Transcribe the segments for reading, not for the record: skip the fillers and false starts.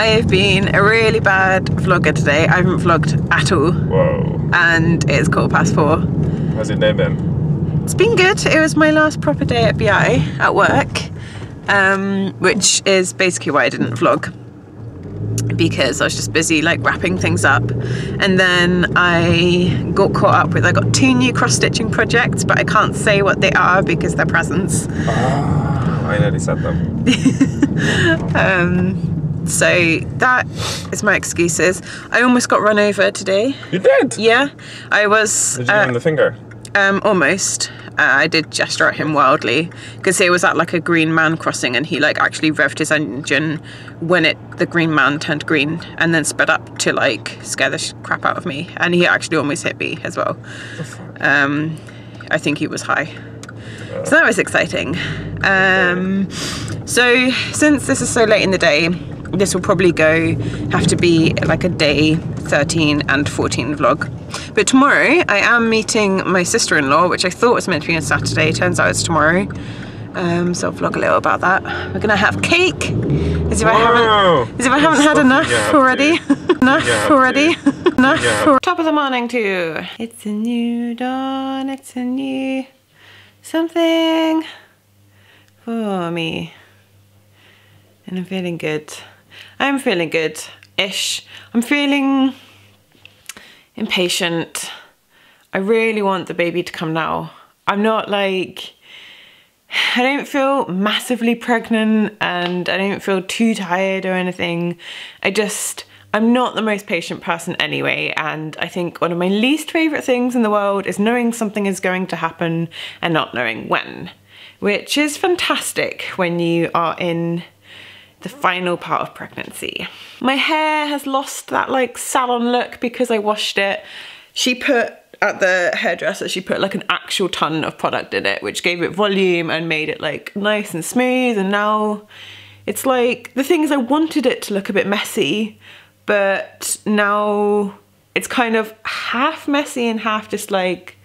I have been a really bad vlogger today. I haven't vlogged at all. Whoa. And it's 4:15. How's your day been? It's been good. It was my last proper day at BI at work, which is basically why I didn't vlog, because I was just busy like wrapping things up. And then I got caught up with, I got 2 new cross-stitching projects, but I can't say what they are because they're presents. I nearly said them. So that is my excuses. I almost got run over today. You did? Yeah, I was. Did you give him the finger? Almost. I did gesture at him wildly because he was at like a green man crossing, and he like actually revved his engine when the green man turned green, and then sped up to like scare the crap out of me, and he actually almost hit me as well. I think he was high. So that was exciting. So since this is so late in the day, this will probably have to be like a day 13 and 14 vlog. But tomorrow I am meeting my sister-in-law, which I thought was meant to be on Saturday. Turns out it's tomorrow. So I'll vlog a little about that. We're gonna have cake, as if I haven't had enough already. Top of the morning too. It's a new dawn. It's a new something for me, and I'm feeling good. I'm feeling good-ish. I'm feeling impatient. I really want the baby to come now. I'm not like, I don't feel massively pregnant, and I don't feel too tired or anything. I'm not the most patient person anyway, and I think one of my least favourite things in the world is knowing something is going to happen and not knowing when, which is fantastic when you are in the final part of pregnancy. My hair has lost that like salon look because I washed it. At the hairdresser, she put like an actual ton of product in it, which gave it volume and made it like nice and smooth, and now it's like, the thing is, I wanted it to look a bit messy, but now it's kind of half messy and half just like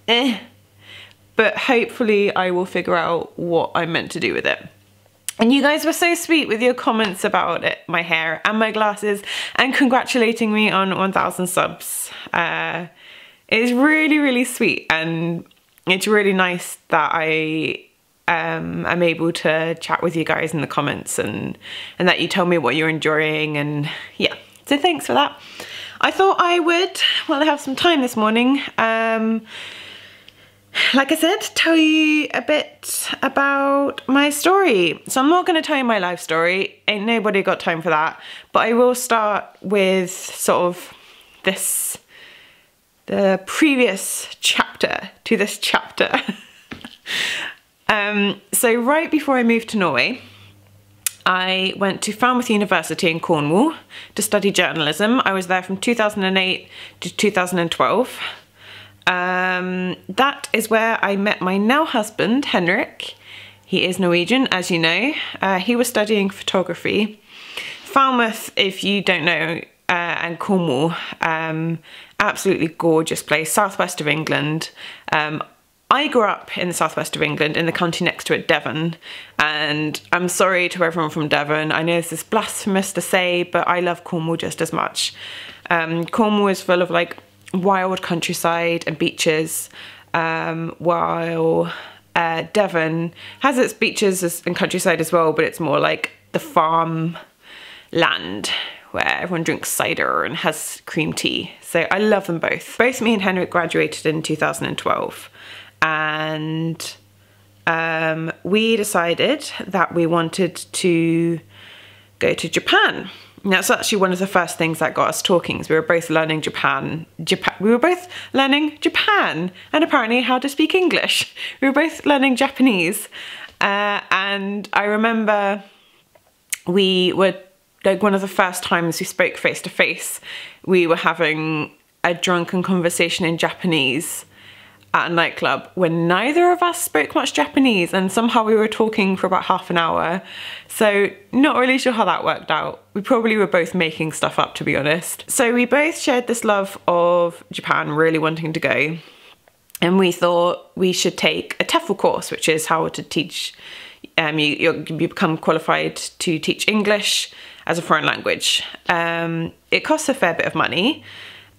but hopefully I will figure out what I'm meant to do with it. And you guys were so sweet with your comments about it, my hair and my glasses, and congratulating me on 1,000 subs. It's really, really sweet, and it's really nice that I am able to chat with you guys in the comments, and that you tell me what you're enjoying, and yeah, so thanks for that. I thought I would, while I have some time this morning, like I said, tell you a bit about my story. So I'm not going to tell you my life story, ain't nobody got time for that, but I will start with sort of the previous chapter to this chapter. So right before I moved to Norway, I went to Falmouth University in Cornwall to study journalism. I was there from 2008 to 2012. That is where I met my now husband, Henrik. He is Norwegian, as you know. He was studying photography. Falmouth, if you don't know, and Cornwall, absolutely gorgeous place, southwest of England. I grew up in the southwest of England, in the county next to it, Devon, and I'm sorry to everyone from Devon. I know this is blasphemous to say, but I love Cornwall just as much. Cornwall is full of like wild countryside and beaches, while Devon has its beaches and countryside as well, but it's more like the farm land where everyone drinks cider and has cream tea. So I love them both. Both me and Henrik graduated in 2012, and we decided that we wanted to go to Japan. Now, it's actually one of the first things that got us talking, is we were both learning Japan, and apparently how to speak English. We were both learning Japanese, and I remember we were, like, one of the first times we spoke face to face, we were having a drunken conversation in Japanese at a nightclub when neither of us spoke much Japanese, and somehow we were talking for about half an hour. So not really sure how that worked out. We probably were both making stuff up, to be honest. So we both shared this love of Japan, really wanting to go, and we thought we should take a TEFL course, which is how to teach, you become qualified to teach English as a foreign language. It costs a fair bit of money.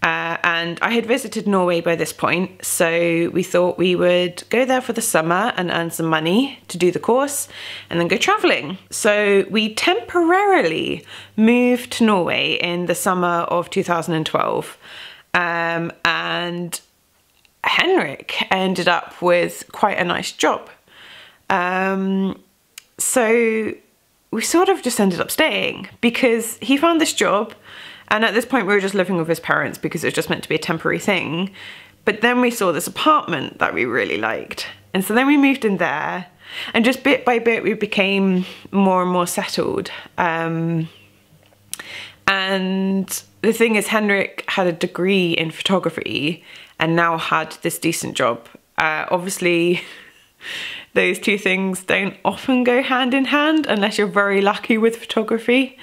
And I had visited Norway by this point, so we thought we would go there for the summer and earn some money to do the course and then go travelling. So we temporarily moved to Norway in the summer of 2012, and Henrik ended up with quite a nice job. So we sort of just ended up staying because he found this job. And at this point we were just living with his parents because it was just meant to be a temporary thing. But then we saw this apartment that we really liked. And so then we moved in there, and just bit by bit we became more and more settled. And the thing is, Henrik had a degree in photography and now had this decent job. Obviously, those two things don't often go hand in hand unless you're very lucky with photography.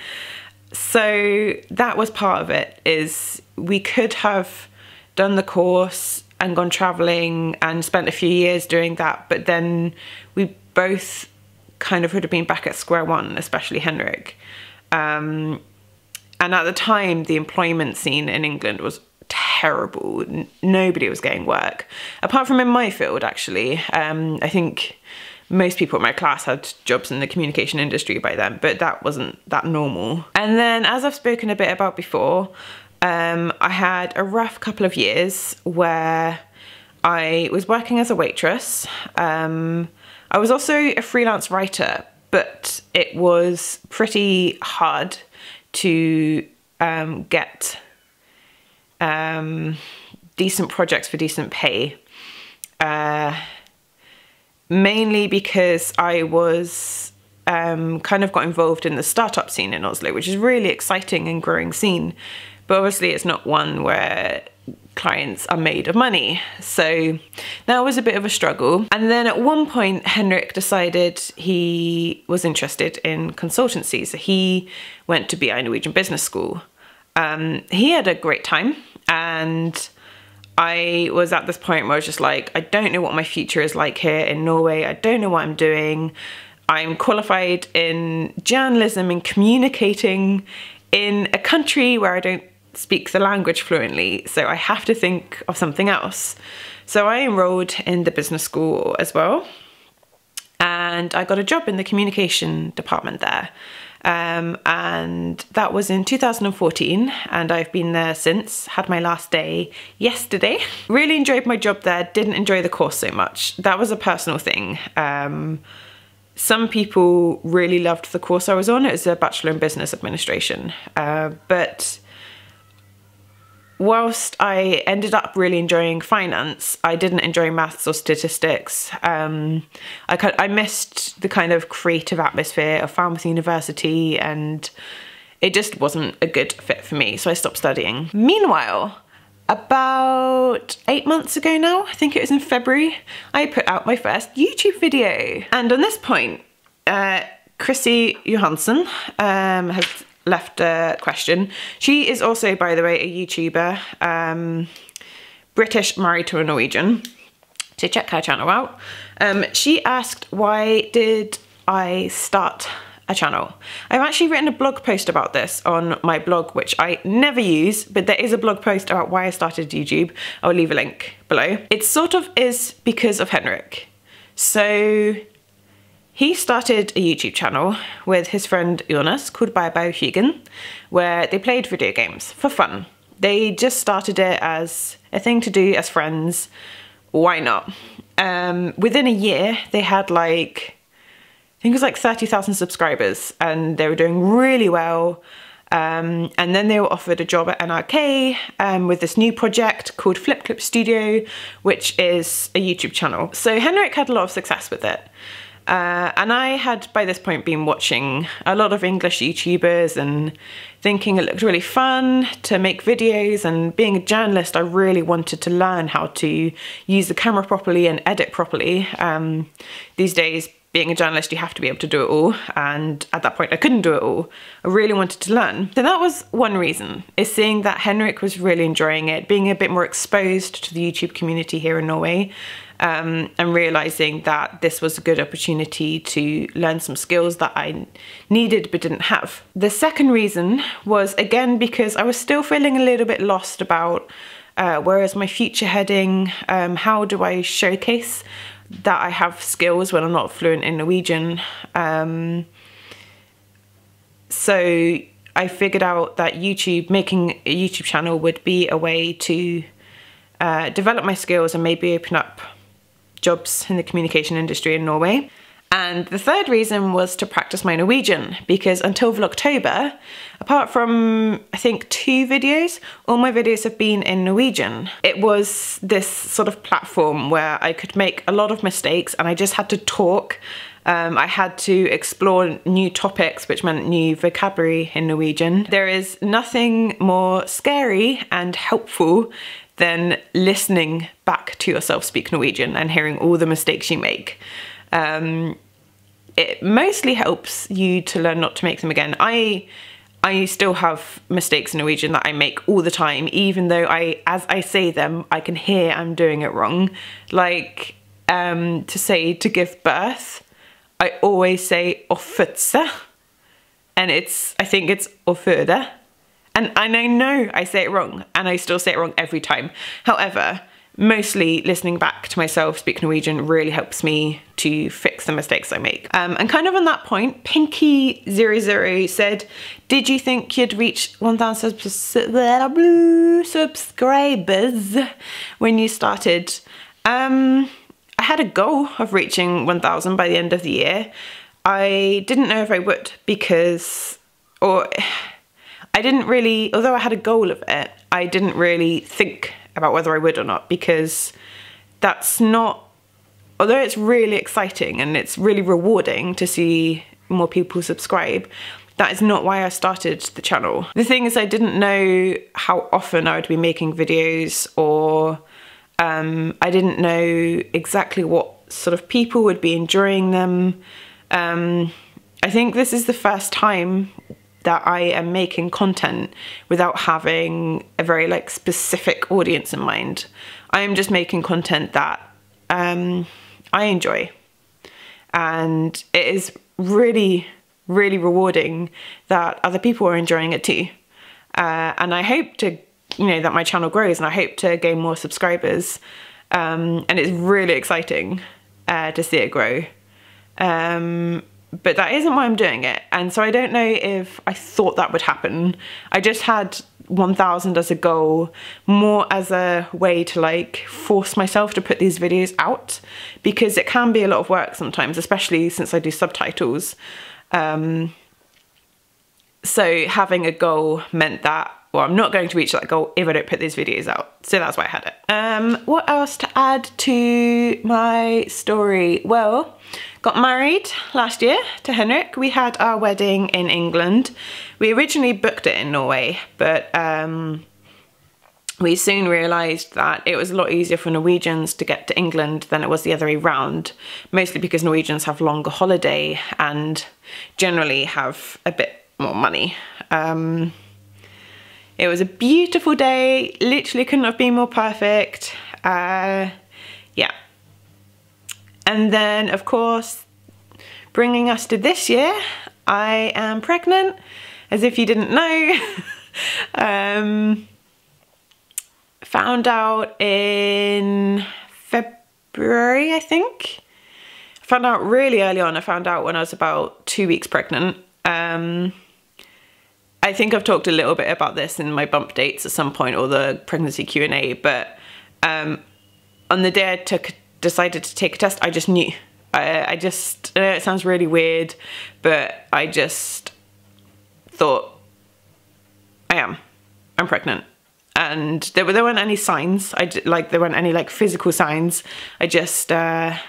So that was part of it, is we could have done the course and gone travelling and spent a few years doing that, but then we both kind of would have been back at square one, especially Henrik. And at the time, the employment scene in England was terrible. Nobody was getting work, apart from in my field, actually. I think most people in my class had jobs in the communication industry by then, but that wasn't that normal. And then, as I've spoken a bit about before, I had a rough couple of years where I was working as a waitress. I was also a freelance writer, but it was pretty hard to get decent projects for decent pay. Mainly because I was kind of got involved in the startup scene in Oslo, which is a really exciting and growing scene. But obviously it's not one where clients are made of money. So that was a bit of a struggle. And then at one point, Henrik decided he was interested in consultancy. So he went to BI Norwegian Business School. He had a great time, and I was at this point where I was just like, I don't know what my future is like here in Norway. I don't know what I'm doing. I'm qualified in journalism and communicating in a country where I don't speak the language fluently, so I have to think of something else. So I enrolled in the business school as well, and I got a job in the communication department there. And that was in 2014, and I've been there since. Had my last day yesterday. Really enjoyed my job there, didn't enjoy the course so much. That was a personal thing. Some people really loved the course I was on. It was a Bachelor in Business Administration. But whilst I ended up really enjoying finance, I didn't enjoy maths or statistics. I missed the kind of creative atmosphere of Falmouth University, and it just wasn't a good fit for me, so I stopped studying. Meanwhile, about 8 months ago now, I think it was in February, I put out my first YouTube video. And on this point, Chrissy Johansson has left a question. She is also, by the way, a YouTuber, British, married to a Norwegian, so check her channel out. She asked, why did I start a channel? I've actually written a blog post about this on my blog, which I never use, but there is a blog post about why I started YouTube. I'll leave a link below. It sort of is because of Henrik. So he started a YouTube channel with his friend Jonas called Bauhugen, where they played video games for fun. They just started it as a thing to do as friends. Why not? Within a year, they had like, I think it was like 30,000 subscribers, and they were doing really well. And then they were offered a job at NRK with this new project called Flip Clip Studio, which is a YouTube channel. So Henrik had a lot of success with it. And I had by this point been watching a lot of English YouTubers and thinking it looked really fun to make videos, and being a journalist I really wanted to learn how to use the camera properly and edit properly. These days being a journalist, you have to be able to do it all. And at that point, I couldn't do it all. I really wanted to learn. So that was one reason, is seeing that Henrik was really enjoying it, being a bit more exposed to the YouTube community here in Norway, and realizing that this was a good opportunity to learn some skills that I needed but didn't have. The second reason was, again, because I was still feeling a little bit lost about where is my future heading, how do I showcase that I have skills when I'm not fluent in Norwegian. So I figured out that making a YouTube channel would be a way to develop my skills and maybe open up jobs in the communication industry in Norway. And the third reason was to practice my Norwegian, because until Vlogtober, apart from I think 2 videos, all my videos have been in Norwegian. It was this sort of platform where I could make a lot of mistakes and I just had to talk. I had to explore new topics, which meant new vocabulary in Norwegian. There is nothing more scary and helpful than listening back to yourself speak Norwegian and hearing all the mistakes you make. It mostly helps you to learn not to make them again. I still have mistakes in Norwegian that I make all the time, even though as I say them, I can hear I'm doing it wrong. Like, to give birth, I always say "offutse," and I think it's "offøde." And I know I say it wrong, and I still say it wrong every time. However, mostly listening back to myself speak Norwegian really helps me to fix the mistakes I make. And kind of on that point, Pinky00 said, did you think you'd reach 1,000 subscribers when you started? I had a goal of reaching 1,000 by the end of the year. I didn't know if I would I didn't really, although I had a goal of it, I didn't really think about whether I would or not, because that's not, although it's really exciting and it's really rewarding to see more people subscribe, that is not why I started the channel. The thing is, I didn't know how often I would be making videos, or I didn't know exactly what sort of people would be enjoying them. I think this is the first time that I am making content without having a very specific audience in mind. I am just making content that I enjoy, and it is really, really rewarding that other people are enjoying it too. And I hope to, that my channel grows, and I hope to gain more subscribers. And it's really exciting to see it grow. But that isn't why I'm doing it. And so I don't know if I thought that would happen. I just had 1,000 as a goal, more as a way to force myself to put these videos out, because it can be a lot of work sometimes, especially since I do subtitles. So having a goal meant that, well, I'm not going to reach that goal if I don't put these videos out. So that's why I had it. What else to add to my story? Well, got married last year to Henrik. We had our wedding in England. We originally booked it in Norway, but we soon realised that it was a lot easier for Norwegians to get to England than it was the other way round, mostly because Norwegians have longer holiday and generally have a bit more money. It was a beautiful day, literally couldn't have been more perfect. Yeah. And then, of course, bringing us to this year, I am pregnant, as if you didn't know. Found out in February, I think. Found out really early on. I found out when I was about 2 weeks pregnant. I think I've talked a little bit about this in my bump dates at some point, or the pregnancy Q&A, but on the day I decided to take a test, I just knew. I just, it sounds really weird, but I just thought, I'm pregnant. And there weren't any signs. There weren't any physical signs. I just, I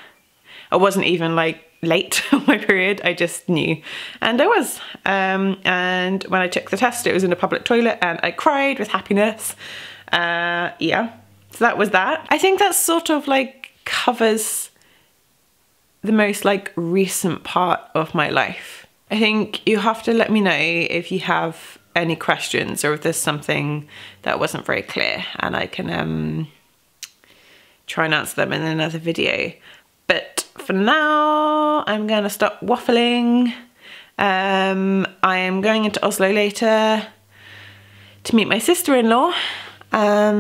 wasn't even late on my period. I just knew, and I was. And when I took the test, it was in a public toilet, and I cried with happiness. Yeah, so that was that. I think that sort of covers the most like recent part of my life. I think you have to let me know if you have any questions or if there's something that wasn't very clear, and I can try and answer them in another video. But for now, I'm gonna stop waffling. I am going into Oslo later to meet my sister-in-law. Yeah,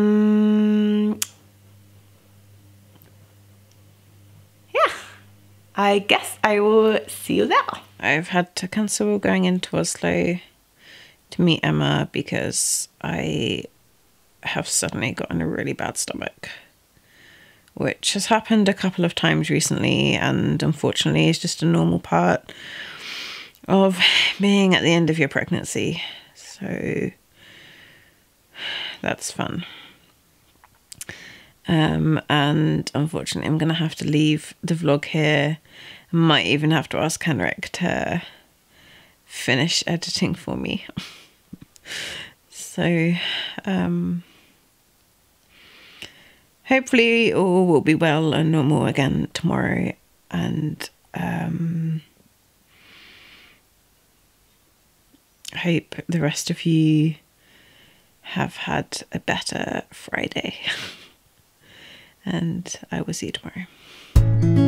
I guess I will see you there. I've had to cancel going into Oslo to meet Emma because I have suddenly gotten a really bad stomach, which has happened a couple of times recently, and unfortunately is just a normal part of being at the end of your pregnancy. So that's fun. And unfortunately I'm gonna have to leave the vlog here. I might even have to ask Henrik to finish editing for me. So hopefully all will be well and normal again tomorrow, and hope the rest of you have had a better Friday. And I will see you tomorrow.